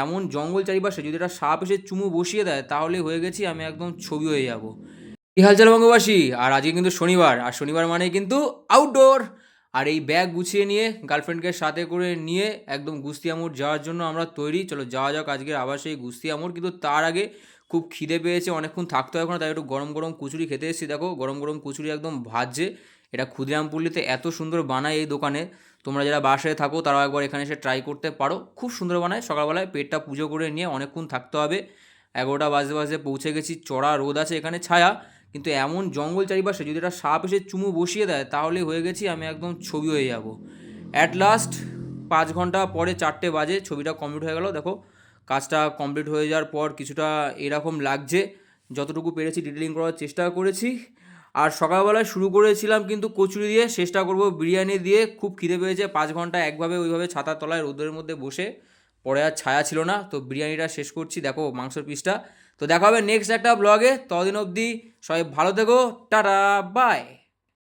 এমন জঙ্গল চারিপাশে যদি একটা সাপ এসে চুমু বসিয়ে দেয় তাহলে হয়ে গেছি আমি একদম ছবি হয়ে যাব। কি হালচাল বঙ্গবাসী? আর আজকে কিন্তু শনিবার, আর শনিবার মানে কিন্তু আউটডোর। আর এই ব্যাগ গুছিয়ে নিয়ে গার্লফ্রেন্ডকে সাথে করে নিয়ে একদম গুস্তিয়ামুড় যাওয়ার জন্য আমরা তৈরি। চলো যাওয়া যাক আজকের আবার সেই গুস্তিয়ামুড়। কিন্তু তার আগে খুব খিদে পেয়েছে, অনেকক্ষণ থাকতে হবে না, তাই একটু গরম গরম কচুরি খেতে এসেছি। দেখো গরম গরম কচুরি একদম ভাজছে। এটা ক্ষুদিরামপল্লিতে এত সুন্দর বানায় এই দোকানে। তোমরা যারা বাসায় থাকো তারাও একবার এখানে এসে ট্রাই করতে পারো, খুব সুন্দর বানায়। সকালবেলায় পেটটা পুজো করে নিয়ে অনেকক্ষণ থাকতে হবে। 11টা বাজতে বাজতে পৌঁছে গেছি। চড়া রোদ আছে এখানে, ছায়া কিন্তু এমন জঙ্গল চারিপাশে যদি একটা সাপ এসে চুমু বসিয়ে দেয় তাহলে হয়ে গেছি আমি একদম ছবি হয়ে যাব। অ্যাট লাস্ট 5 ঘন্টা পরে 4টে বাজে ছবিটা কমপ্লিট হয়ে গেল। দেখো কাজটা কমপ্লিট হয়ে যাওয়ার পর কিছুটা এরকম লাগছে। যতটুকু পেরেছি ডিটেলিং করার চেষ্টা করেছি। আর সকালবেলায় শুরু করেছিলাম কিন্তু কচুরি দিয়ে, চেষ্টা করব বিরিয়ানি দিয়ে। খুব খিদে পেয়েছে, 5 ঘন্টা একভাবে ওইভাবে ছাতার তলায় রোদের মধ্যে বসে, পরে আর ছায়া ছিল না, তো বিরিয়ানিটা শেষ করছি। দেখো মাংসের পিসটা। তো দেখা হবে নেক্সট একটা ব্লগে, ততদিন অবধি সবাই ভালো থেকো, টাটা বাই।